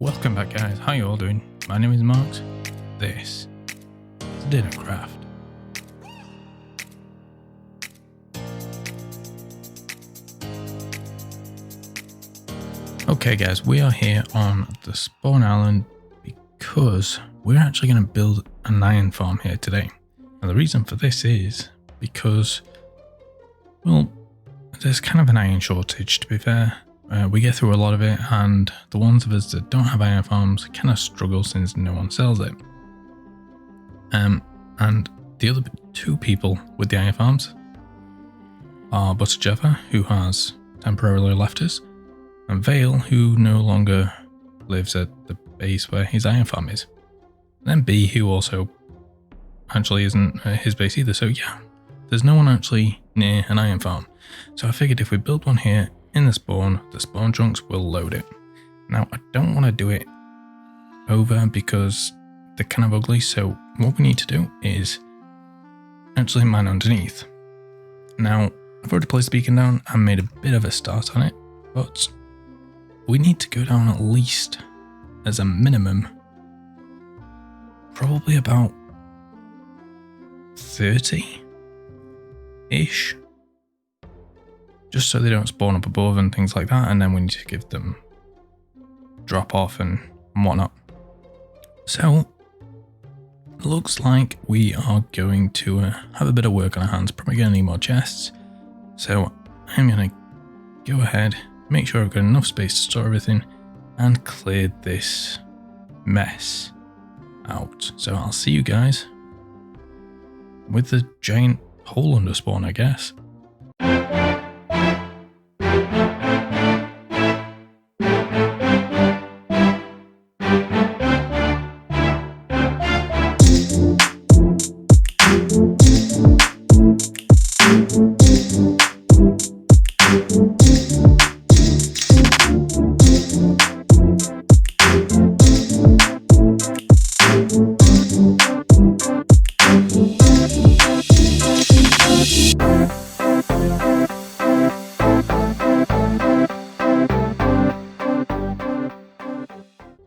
Welcome back, guys. How you all doing? My name is Marx. This is Dinnercraft. Okay guys, we are here on the spawn island because we're actually going to build an iron farm here today. And the reason for this is because, well, there's kind of an iron shortage, to be fair. We get through a lot of it, and the ones of us that don't have iron farms kind of struggle since no one sells it. And the other two people with the iron farms are Butterjava, who has temporarily left us, and Vale, who no longer lives at the base where his iron farm is. And then B, who also actually isn't at his base either. So yeah, there's no one actually near an iron farm. So I figured if we build one here in the spawn chunks will load it. Now I don't want to do it over because they're kind of ugly, so what we need to do is actually mine underneath. Now I've already placed the beacon down and made a bit of a start on it, but we need to go down at least as a minimum probably about 30-ish. Just so they don't spawn up above and things like that, and then we need to give them drop off and whatnot. So, looks like we are going to have a bit of work on our hands. Probably going to need more chests. So, I'm going to go ahead, make sure I've got enough space to store everything, and clear this mess out. So, I'll see you guys with the giant hole under spawn, I guess.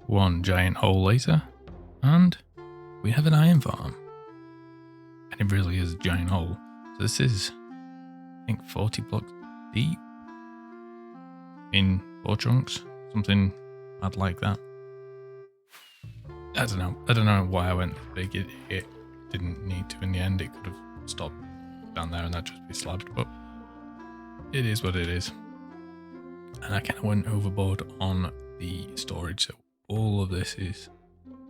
One giant hole later, and we have an iron farm. And it really is a giant hole. So this is, I think, 40 blocks deep in 4 chunks, something mad like that. I don't know why I went big. It didn't need to in the end. It could have stopped down there and that'd just be slabbed, but it is what it is. And I kind of went overboard on the storage, so all of this is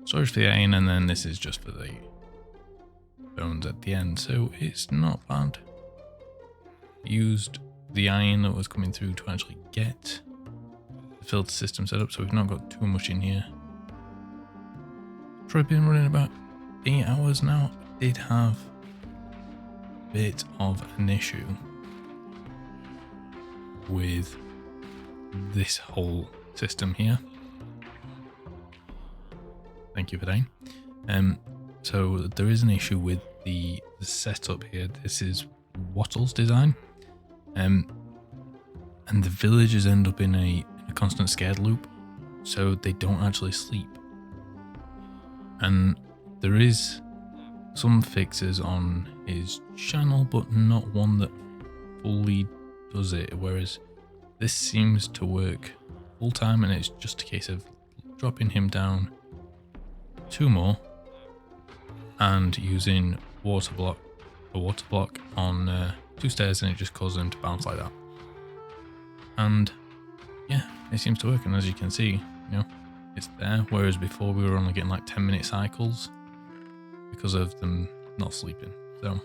storage for the iron, and then this is just for the bones at the end, so it's not bad. Used the iron that was coming through to actually get the filter system set up, so we've not got too much in here. Probably been running about 8 hours now. I did have a bit of an issue with this whole system here. Thank you for that. So there is an issue with the setup here. This is Wattle's design, and the villagers end up in a constant scared loop, so they don't actually sleep. And there is some fixes on his channel, but not one that fully does it, whereas this seems to work full time, and it's just a case of dropping him down 2 more and using a water block on 2 stairs, and it just causes them to bounce like that. And yeah, it seems to work, and as you can see, you know, it's there, whereas before we were only getting like 10-minute cycles because of them not sleeping. So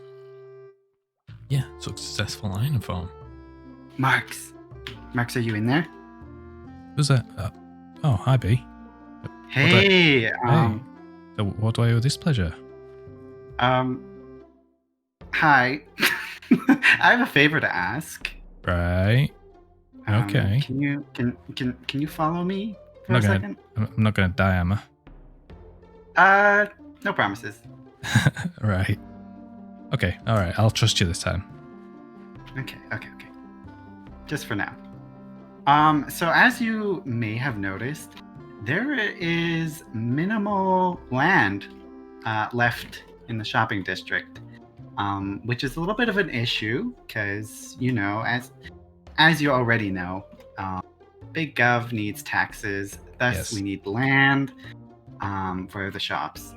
yeah, successful iron farm. Marx, are you in there? Who's that? Oh, hi B. Hey, So what do I owe this pleasure? Hi. I have a favor to ask. Right. Okay. Can you follow me for a second? I'm not gonna die, am I? No promises. Right. Okay. All right. I'll trust you this time. Okay. Just for now. So as you may have noticed, there is minimal land left in the shopping district, which is a little bit of an issue because, you know, as you already know, Big Gov needs taxes. Thus, we Yes. need land for the shops.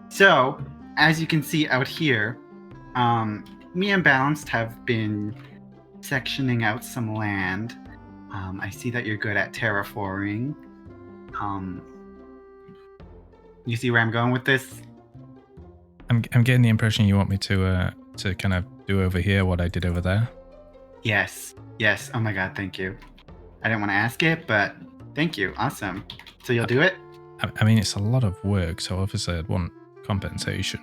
So, as you can see out here, me and Balanced have been sectioning out some land. I see that you're good at terraforming. You see where I'm going with this? I'm getting the impression you want me to kind of do over here what I did over there. Yes. Yes. Oh my god, thank you. I didn't want to ask it, but thank you. Awesome. So you'll do it? I mean, it's a lot of work, so obviously I'd want compensation.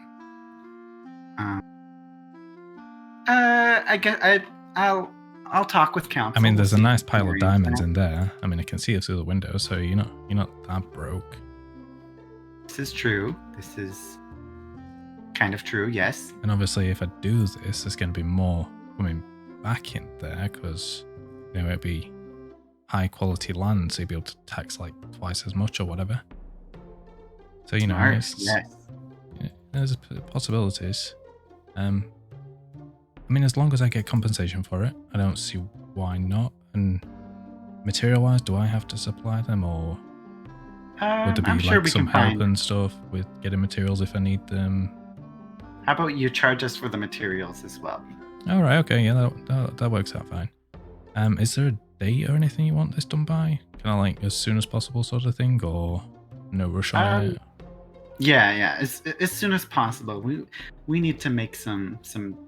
I guess I'll talk with council. I mean, there's We'll a see nice if we can pile of arrange diamonds that. in there. I mean, I can see it through the window, so you're not that broke. This is true. This is kind of true, yes. And obviously, if I do this, there's going to be more coming back in there because, you know, it'd be high quality land, so you'd be able to tax like twice as much or whatever. So, you know, Smart, yes. there's possibilities. I mean, as long as I get compensation for it, I don't see why not. And material-wise, do I have to supply them, or would there be I'm sure like we some can help find. and stuff with getting materials if I need them? How about you charge us for the materials as well? All right, okay, yeah, that works out fine. Is there a date or anything you want this done by? Kind of like as soon as possible sort of thing, or no rush on it? Yeah. As soon as possible. We need to make some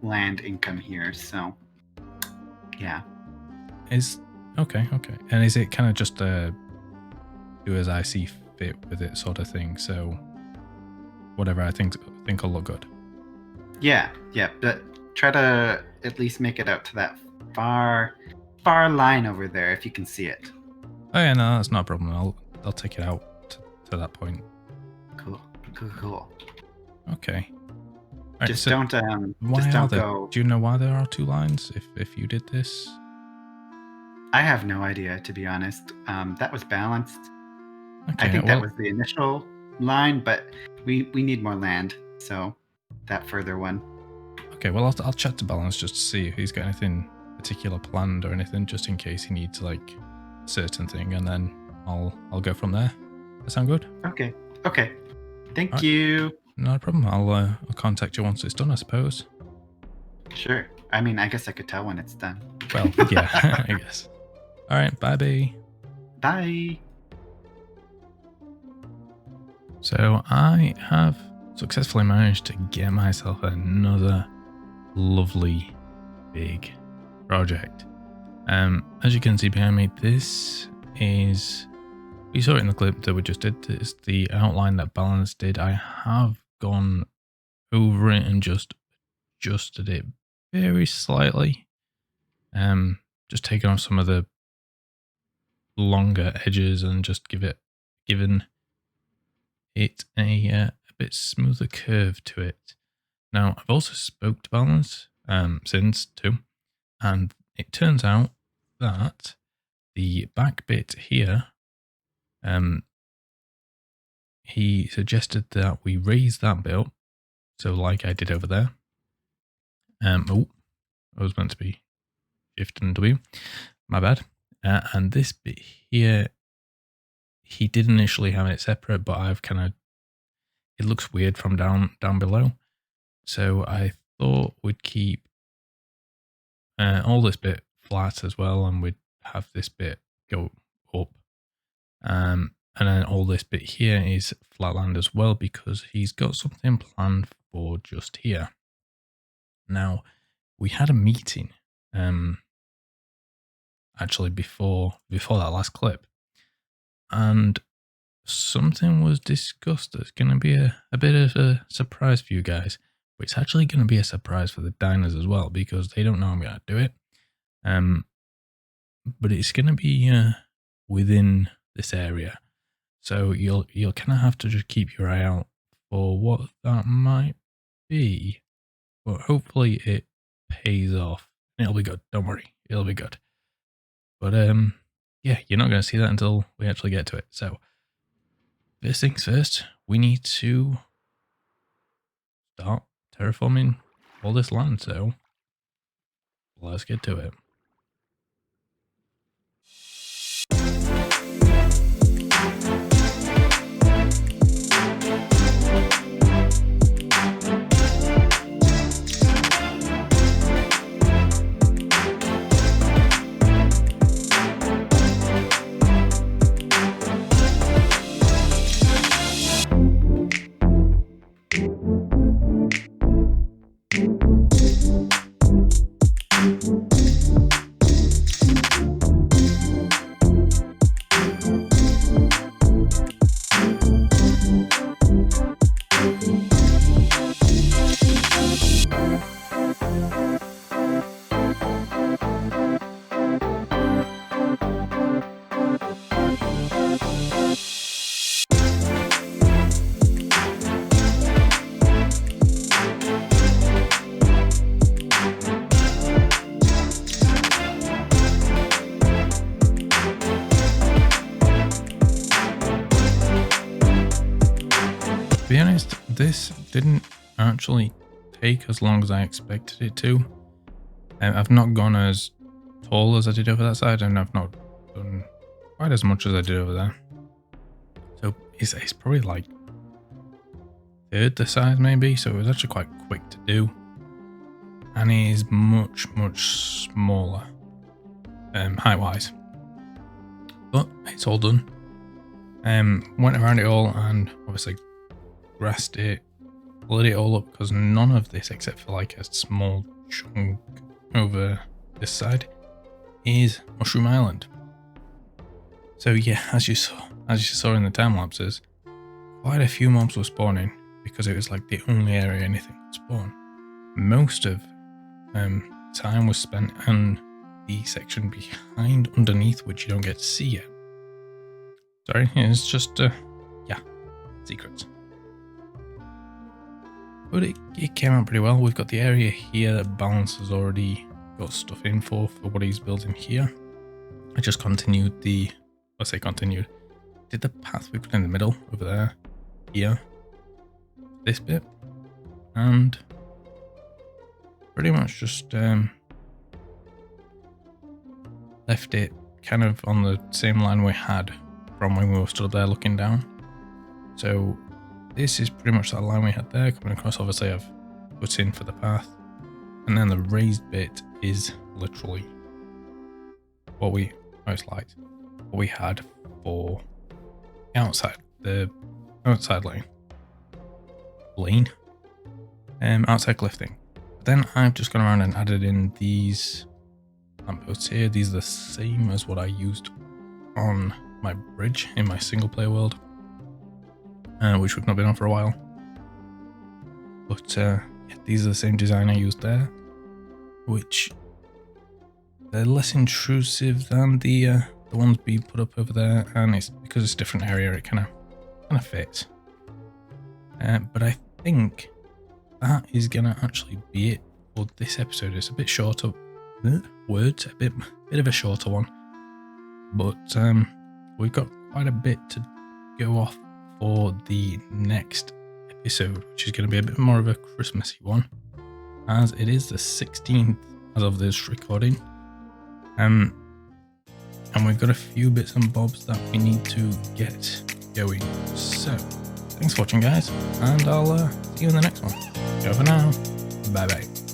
land income here, so yeah. Okay. And is it kind of just do as I see fit with it sort of thing? So whatever I think will look good. Yeah, but try to at least make it out to that far line over there if you can see it. Oh yeah, no, that's not a problem. I'll take it out to that point. Cool. Okay. Right, Just so don't go. do you know why there are two lines if you did this? I have no idea, to be honest. That was balanced. Okay, I think that was the initial line, but we need more land, so that further one. Okay, well I'll chat to Balance just to see if he's got anything particular planned or anything, just in case he needs like a certain thing, and then I'll go from there. That sound good? Okay. Thank Right. you. Not a problem. I'll contact you once it's done, I suppose. Sure. I mean, I guess I could tell when it's done. Well, yeah, I guess. All right, bye. Bye. So I have successfully managed to get myself another lovely big project. As you can see behind me, this is, you saw it in the clip that we just did. It's the outline that Balance did. I have gone over it and just adjusted it very slightly. Just taken off some of the longer edges and just given it a bit smoother curve to it. Now, I've also spoke to Balance since too, and it turns out that the back bit here, he suggested that we raise that bit up, so like I did over there. I was meant to be Shift and W, my bad. And this bit here, he did initially have it separate, but I've it looks weird from down below. So I thought we'd keep all this bit flat as well, and we'd have this bit go up. And then all this bit here is flatland as well, because he's got something planned for just here. Now, we had a meeting, actually before that last clip, and something was discussed that's going to be a bit of a surprise for you guys. But it's actually going to be a surprise for the diners as well, because they don't know I'm going to do it. But it's going to be within this area, so you'll kind of have to just keep your eye out for what that might be. But hopefully it pays off. It'll be good. Don't worry, it'll be good. But yeah, you're not going to see that until we actually get to it. So first things first, we need to start terraforming all this land, so let's get to it. To be honest, this didn't actually take as long as I expected it to. I've not gone as tall as I did over that side, and I've not done quite as much as I did over there. So it's probably like third the size maybe, so it was actually quite quick to do. And it is much smaller height-wise. But it's all done. Went around it all and obviously grassed it, lit it all up, because none of this, except for like a small chunk over this side, is Mushroom Island. So yeah, as you saw in the time lapses, quite a few mobs were spawning because it was like the only area anything could spawn. Most of time was spent on the section behind, underneath, which you don't get to see yet. Sorry, it's just yeah, secrets. But it came out pretty well. We've got the area here that Balance has already got stuff in for what he's building here. I just continued did the path we put in the middle over there, here, this bit, and pretty much just left it kind of on the same line we had from when we were stood up there looking down. So this is pretty much that line we had there coming across. Obviously I've put in for the path, and then the raised bit is literally what we had for the outside lane, outside cliff thing. But then I've just gone around and added in these lampposts here. These are the same as what I used on my bridge in my single player world, which we've not been on for a while. But yeah, these are the same design I used there, which they're less intrusive than the ones we put up over there, and it's because it's a different area, it kind of fits. But I think that is gonna actually be it for this episode. It's a bit shorter, a bit of a shorter one, but we've got quite a bit to go off for the next episode, which is going to be a bit more of a Christmassy one, as it is the 16th as of this recording. And we've got a few bits and bobs that we need to get going. So thanks for watching, guys, and I'll see you in the next one. Over now. Bye bye.